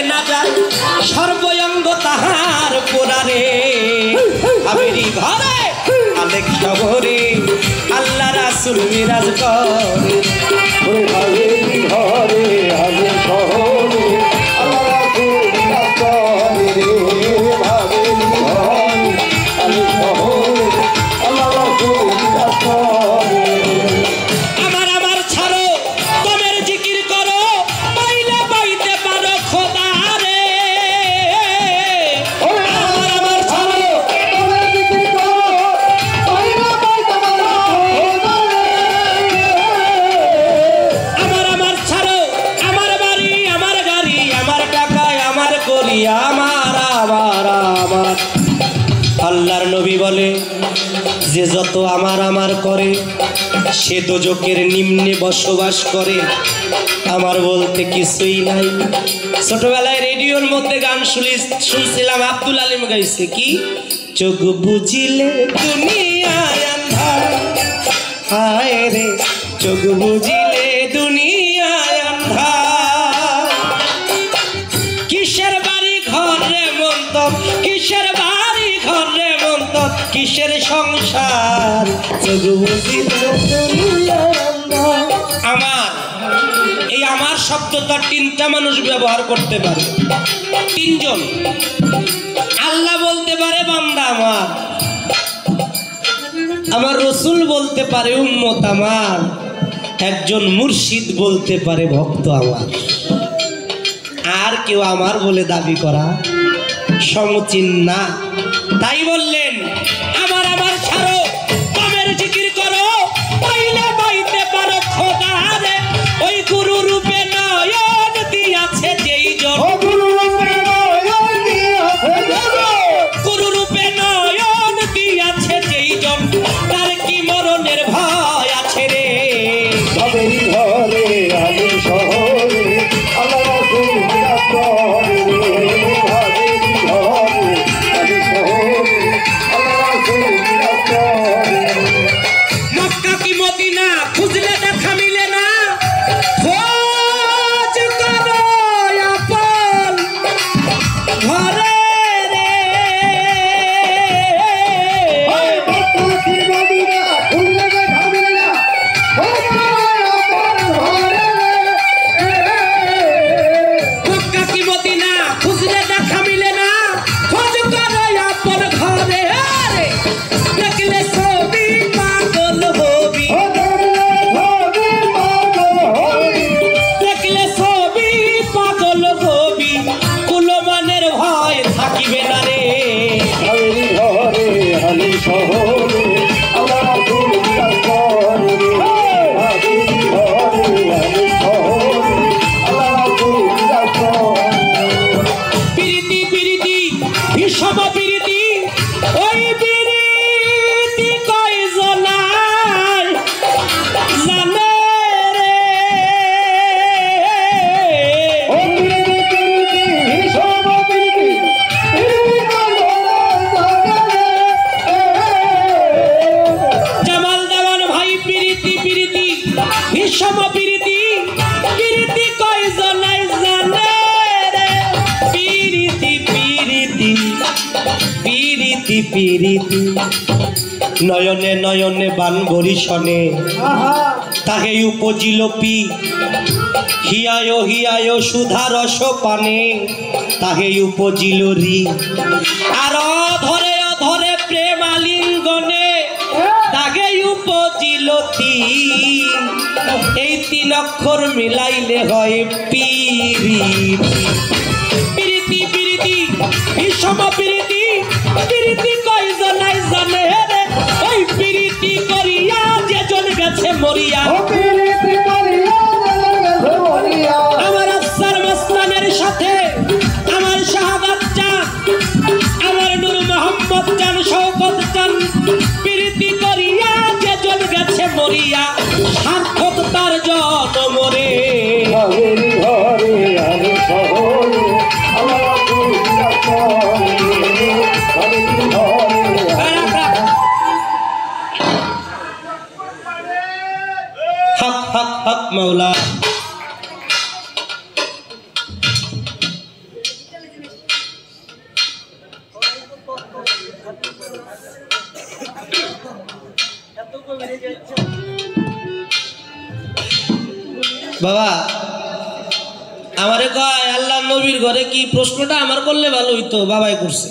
না যায় সর্বঙ্গ তাহার পোড়ারে আমেরি ঘরে আলেক শহরে আল্লাহ রাসূল মিরাজ করে আমেরি ঘরে আলেক শহরে আল্লাহ রাসূল মিরাজ করে আমেরি ঘরে আলেক শহরে আল্লাহ রাসূল মিরাজ করে আমার ছাড়ো তোমার জিকির করো পাইলে পাইতে পারো খোদা রে আমার ছাড়ো তোমার জিকির করো পাইলে পাইতে পারো খোদা রে আমার ছাড়ো আমার বাড়ি আমার গাড়ি আমার টাকা আমার করি আমার আল্লাহর নবী বলে যে যত আমার করে সে দোজকের নিম্নে বসবাস করে আমার বলতে কিছুই নাই ছোটবেলায় রেডিওর মধ্যে গান শুনছিলাম আব্দুল আলিম গাইছে কি চোখ বুঝিলে দুনিয়ায় আন্ধার হায় রে চোখ বুঝিলে দুনিয়ায় আন্ধার কিসের বাড়ি ঘর রে মন্ত কিসের বাড়ি ঘর রে মন্ত কিসের সংসার চোখ বুঝিলে দুনিয়ায় আন্ধার আমার শব্দটা তিনটা মানুষ ব্যবহার করতে পারে তিনজন আল্লাহ বলতে পারে বান্দা আমার রসুল বলতে পারে উম্মত আমার একজন মুর্শিদ বলতে পারে ভক্ত আমার আর কেউ আমার বলে দাবি করা সমীচীন না তাই বললেন আমার ছাড়ো তোমার জিকির করো পাইলে পাইতে পারো খোদা রে ওই গুরু রূপে নয়ন দিয়াছে যেই জন গুরু রূপে নয়ন দিয়াছে যেই জন তার কি মরণের ভয় আছে রে আমেরি ঘরে আলেক শহরে আল্লাহ রাসূল মিরাজ করে আমেরি ঘরে আলেক শহরে আল্লাহ রাসূল মিরাজ করে মক্কা কি মদিনা খুঁজলে দেখা মিলে না খোঁজ করো আপন ঘরে রে ওই মক্কা কি মদিনা খুঁজলে দেখা মিলে না মক্কা কি মদিনা খুঁজলে দেখা মিলে না খোঁজ করো আপন ঘরে রে দেখলে ছবি পাগল হবি দেখলে ছবি পাগল হবি কুলমানের ভয় থাকিবে না রে আমেরি ঘরে আলেক শহরে আল্লাহ রাসূল মিরাজ করে আমেরি ঘরে আলেক শহরে আল্লাহ রাসূল মিরাজ করে পিরিতি বিষম পিরিতি ওই পিরিতি কয়জনায় জানে রে ও পিরিতি পিরিতি হিসাব পিরিতি পিরিতি জামাল দেওয়ান ভাই পিরিতি বিষম পিরিতি কয়জনায় জানে রে পিরিতি নয়নে নয়নে বান বরিশনে তাহে উপজিলপি হিয়ায় সুধা রস পানে তাহে উপজিলরি আর অধরে প্রেম আলিঙ্গনে তাহে উপজিলতি এই তিন অক্ষর মিলাইলে হয় পিরিতি বিষম পিরিতি কয়জনাই জানে রে ওই পিরিতি করিয়া যে জন গেছে মরিয়া আমার আফসার মস্তানের সাথে আমার শাহাদাত চান আমার নূর মোহাম্মদ চান শওকত চান পিরিতি করিয়া যে জন গেছে মরিয়া সার্থক তার জন্ম রে আমেরি ঘরে আলেক শহরে আল্লাহ রাসূল মিরাজ করে আমেরি ঘরে হক মৌলা বাবা আমারে কয় আল্লাহ নবীর ঘরে কি, প্রশ্নটা আমার করলে ভালো হইতো, বাবাই করছে।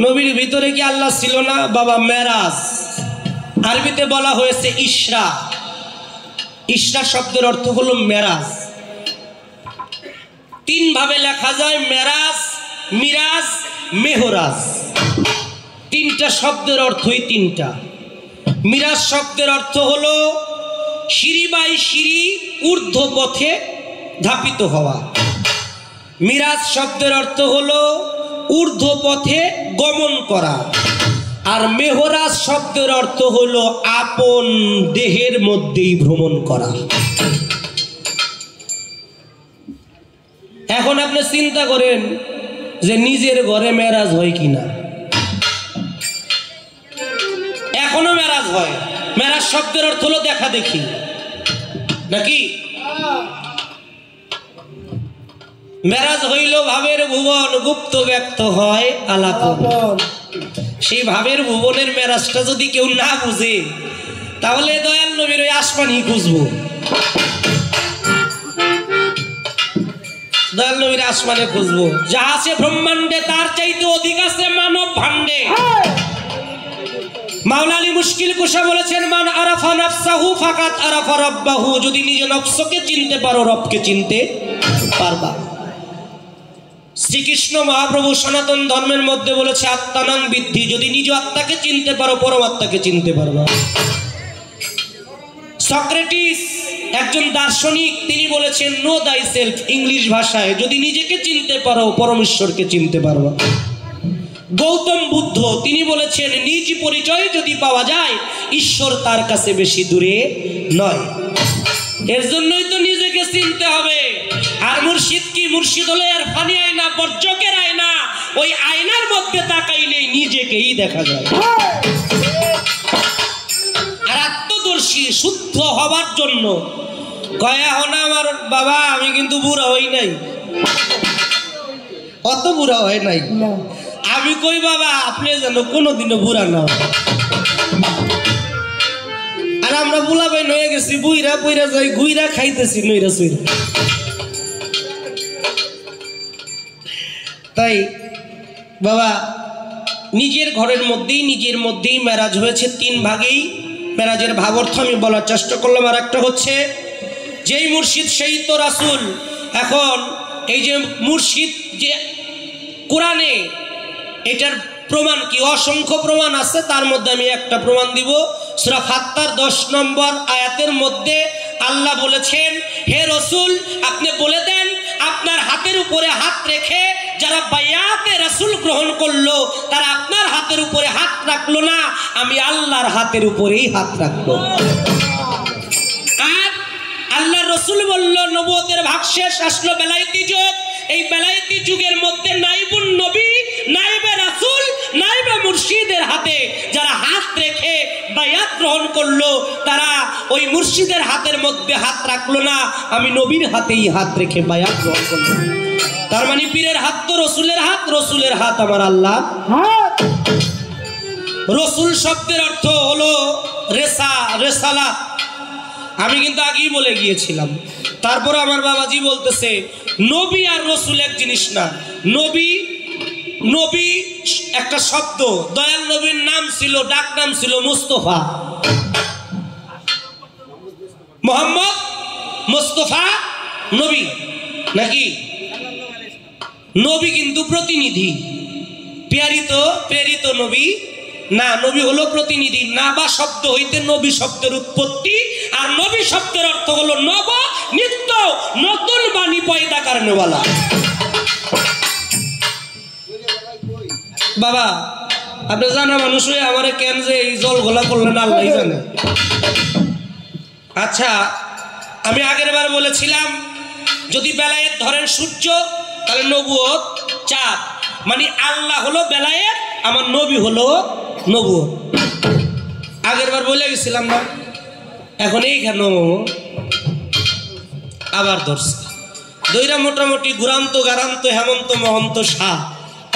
নবীর ভিতরে কি আল্লাহ ছিল না? বাবা মেরাজ আরবিতে বলা হয়েছে ইসরা। ইসরা শব্দের অর্থ হলো মেরাজ। তিন ভাবে লেখা যায়, মেরাজ, মিরাজ, মেহরাজ। তিনটা শব্দের অর্থই তিনটা। মিরাজ শব্দের অর্থ হলো সিঁড়ি বাই সিঁড়ি ঊর্ধ্ব পথে ধাপিত হওয়া। মিরাজ শব্দের অর্থ হলো ঊর্ধ্ব পথে গমন করা। আর মেহরাজ শব্দের অর্থ হলো আপন দেহের মধ্যেই ভ্রমণ করা। এখন আপনি চিন্তা করেন যে নিজের ঘরে মেরাজ হয় কিনা। এখনো মেরাজ হয়। মেরাজ শব্দের অর্থ হলো দেখা দেখি, নাকি? মেরাজ হইল ভাবের ভুবন, গুপ্ত ব্যক্ত হয় আলাপন। সেই ভাবের ভুবনের মেরাজটা যদি কেউ না বুঝে, তাহলে দয়াল নবীর ওই আসমানই খুঁজবো। দয়াল নবীর আসমানে খুঁজবো। যা আছে ব্রহ্মাণ্ডে তার চাইতে অধিক আছে মানব ভাণ্ডে। মাওলা আলী মুশকিল কুশা বলেছেন, মান আরাফা নাফসাহু ফাকাত আরাফা রাব্বাহু। যদি নিজে নফসকে চিনতে পারো, রবকে চিনতে পারবা। শ্রীকৃষ্ণ মহাপ্রভু সনাতন ধর্মের মধ্যে বলেছে আত্মানাং বিদ্ধি। যদি নিজ আত্মাকে চিনতে পারো, পরমাত্মাকে চিনতে পারবা। সক্রেটিস একজন দার্শনিক, তিনি বলেছেন নো দাই সেলফ, ইংলিশ ভাষায়। যদি নিজেকে চিনতে পারো, পরমেশ্বরকে চিনতে পারবা। গৌতম বুদ্ধ তিনি বলেছেন নিজ পরিচয় যদি পাওয়া যায়, ঈশ্বর তার কাছে বেশি দূরে নয়। এর জন্যই তো নিজেকে চিনতে হবে। আর মুর্শিদ কি? মুর্শিদ হলো এর ফানি আয়না, বর্জকের আয়না। ওই আয়নার মধ্যে তাকাইলেই নিজেকেই দেখা যায়। আর আত্মদর্শী শুদ্ধ হবার জন্য কয়া হনা আমার বাবা, আমি কিন্তু বুড়া হই নাই, অত বুড়া হয় নাই। আমি কই বাবা, আপনি যেন কোনোদিনও বুড়া না। আর আমরা বুলা ভাই নয়ে গেছি, বুইরা বুইরা যাই, গুইরা খাইতেছি নইরা সুইরা। তাই বাবা নিজের ঘরের মধ্যেই নিজের মধ্যেই মেরাজ হয়েছে। তিন ভাগেই মেরাজের ভাবার্থ আমি বলার চেষ্টা করলাম। আর একটা হচ্ছে যেই মুর্শিদ সেই তো রাসূল। এখন এই যে মুর্শিদ যে কোরআনে, এটার প্রমাণ কি? অসংখ্য প্রমাণ আছে, তার মধ্যে আমি একটা প্রমাণ দিব। সূরা ফাত্তার 10 নম্বর আয়াতের মধ্যে আল্লাহ বলেছেন, হে রাসূল আপনি বলে দেন, আপনার হাতের উপরে হাত রেখে যারা বায়াতে রাসূল গ্রহণ করলো, তারা আপনার হাতের উপরে হাত রাখলো না, আমি আল্লাহর হাতের উপরেই হাত রাখলো। আর আল্লাহর রাসূল বলল, নবুয়তের ভাগ শেষ, আসলো বেলায়েতি যুগ। এই বেলায়েতি যুগের মধ্যে নাইবুন নবী, নাইবে রাসূল, নাইবে মুর্শিদের হাতে যারা হাত রেখে বায়াত গ্রহণ করলো, তারা ওই মুর্শিদের হাতের মধ্যে হাত রাখলো না, আমি নবীর হাতেই হাত রেখে বায়াত গ্রহণ করলো। তার মানে পীরের হাত তো রসুলের হাত, রসুলের হাত আমার আল্লাহ। রসুল শব্দের অর্থ হলো রেসালাত। আমি কিন্তু আগেই বলে গিয়েছিলাম। তারপর আমার বাবাজি বলতেছে নবী আর রসুল এক জিনিস না। নবী একটা শব্দ। দয়াল নবীর নাম ছিল, ডাক নাম ছিল মুস্তফা, মোহাম্মদ মুস্তফা নবী, নাকি? নবী কিন্তু প্রতিনিধি, প্রেরিত নবী না। নবী হলো প্রতিনিধি। নাবা শব্দ হইতে নবী শব্দের উৎপত্তি। আর নবী শব্দের অর্থ হলো নব, নিত্য, নতুন বাণী পয়দা করনেওয়ালা। বাবা আপনি জানা মানুষ হয়ে আমারে কেন যে এই জল ঘোলা করলেন আল্লাহ জানে। আচ্ছা, আমি আগের বার বলেছিলাম যদি বেলায়েত ধরেন সূর্য, তাহলে নবুয়ত চাঁদ। মানে আল্লাহ হলো বেলায়েত, আমার নবী হলো নবুয়ত। আগের বার বলে গেছিলাম না? এখন এইখানে আবার ধরছে দইরা মোটামুটি গুরান্ত গারান্ত হেমন্ত মহন্ত শাহ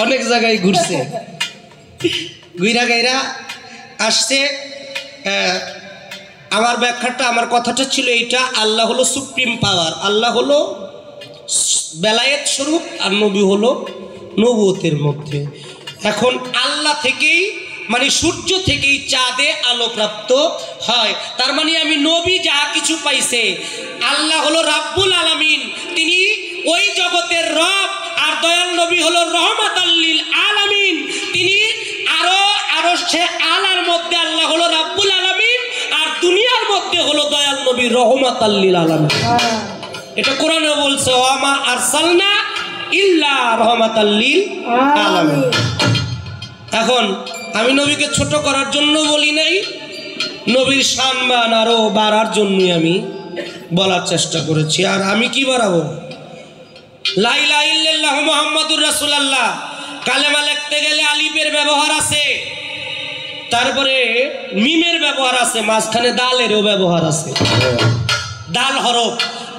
অনেক জায়গায় ঘুরছে, ঘুরা গাইরা আসছে। আমার ব্যাখ্যাটা, আমার কথাটা ছিল এইটা, আল্লাহ হলো সুপ্রিম পাওয়ার, আল্লাহ হলো বেলায়েত স্বরূপ, আর নবী হলো নবুয়তের মধ্যে। এখন আল্লাহ থেকেই মানে সূর্য থেকেই চাঁদে আলো প্রাপ্ত হয়, তার মানে আমি নবী যা কিছু পাইছে, আল্লাহ হলো রাব্বুল আলামিন, তিনি ওই জগতের রব, আর দয়াল নবী হলো রহমাতাল লিল আলামিন, তিনি আরো সে আলার মধ্যে আল্লাহ হলো রাব্বুল আলামিন, আর দুনিয়ার মধ্যে হলো দয়াল নবী রহমাতাল লিল আলামিন। এটা কোরআনে বলছে, ওয়ামা আরসালনা ইল্লা রহমাতাল লিল আলামিন। এখন আমি নবীকে ছোট করার জন্য বলি নাই, নবীর সম্মান আরো বাড়ার জন্যই আমি বলার চেষ্টা করেছি। আর আমি কি বাড়াবো? লা ইলাহা ইল্লাল্লাহ মুহাম্মাদুর রাসূলুল্লাহ, কালেমা লিখতে গেলে আলিফের ব্যবহার আছে, তারপরে মিমের ব্যবহার আছে, মাঝখানে দালেরও ব্যবহার আছে।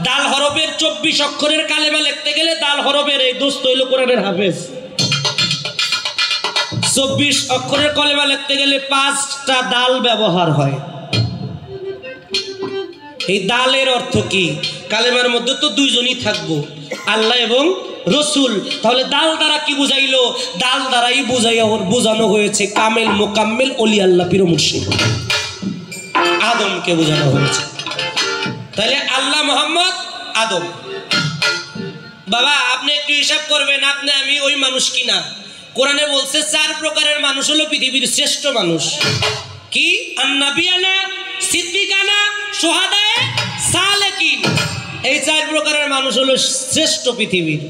দাল হরফের 24 অক্ষরের কালেমা লিখতে গেলে দাল হরফের এই দোস্ত হইল কোরআনের হাফেজ। 24 অক্ষরের কালেমা লিখতে গেলে 5টা দাল ব্যবহার হয়। এই দালের অর্থ কি? কালেমার মধ্যে তো দুইজনই থাকবো, আল্লাহ এবং রসুল। তাহলে দাল দ্বারা কি বুঝাইলো? দাল দ্বারাই বোঝানো হয়েছে কামেল মোকাম্মেল অলি আল্লাহ পীর মুর্শিদ আদমকে বোঝানো হয়েছে। তাহলে আল্লাহ মোহাম্মদ আদম। বাবা আপনি একটু হিসাব করবেন, আপনি আমি ওই মানুষ কিনা? কোরআনে বলছে 4 প্রকারের মানুষ হলো পৃথিবীর শ্রেষ্ঠ মানুষ। কি? আন্নাবিয়ানা, সিদ্দিকানা, শুহাদায়ে, সালেকিন। এই 4 প্রকারের মানুষ হলো শ্রেষ্ঠ পৃথিবীর।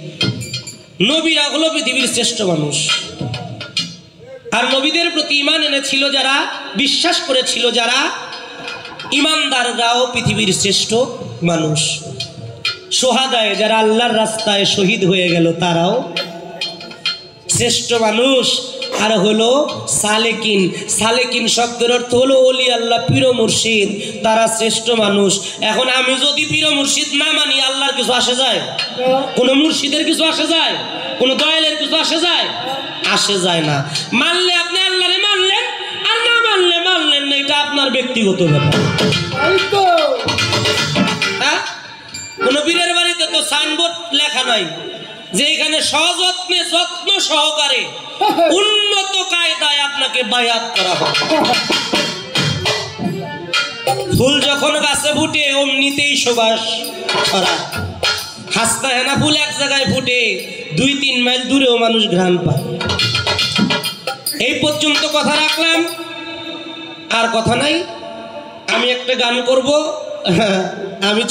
নবীরা হলো পৃথিবীর শ্রেষ্ঠ মানুষ। আর নবীদের প্রতি ঈমান এনেছিল যারা, বিশ্বাস করেছিল যারা, ঈমানদাররাও পৃথিবীর শ্রেষ্ঠ মানুষ। শুহাদায়ে, যারা আল্লাহর রাস্তায় শহীদ হয়ে গেল, তারাও শ্রেষ্ঠ মানুষ। আর হলো সালেকিন, সালেকিন শব্দের অর্থ হলো ওলি আল্লাহ পীর মুর্শিদ, তারা শ্রেষ্ঠ মানুষ। এখন আমি যদি পীর মুর্শিদ না মানি, আল্লাহর কিছু আসে যায়? কোনো মুর্শিদের কিছু আসে যায়? কোনো দয়ালের কিছু আসে যায়? আসে যায় না। মানলে আপনি আল্লাহরে মানলেন, আর না মানলে মানলেন না, এটা আপনার ব্যক্তিগত ব্যাপার। হ্যাঁ, কোন পীরের বাড়িতে তো সাইনবোর্ড লেখা নাই যে এখানে সযত্নে যত্ন সহকারে উন্নত কায়দায় আপনাকে বায়াত করা হবে। ফুল যখন গাছে ফুটে অমনিতেই সুবাস ছড়ায়। হাসনা হেনা ফুল এক জায়গায় ফুটে 2-3 মাইল দূরেও মানুষ ঘ্রাণ পায়। এই পর্যন্ত কথা রাখলাম, আর কথা নাই। আমি একটা গান করব। আমি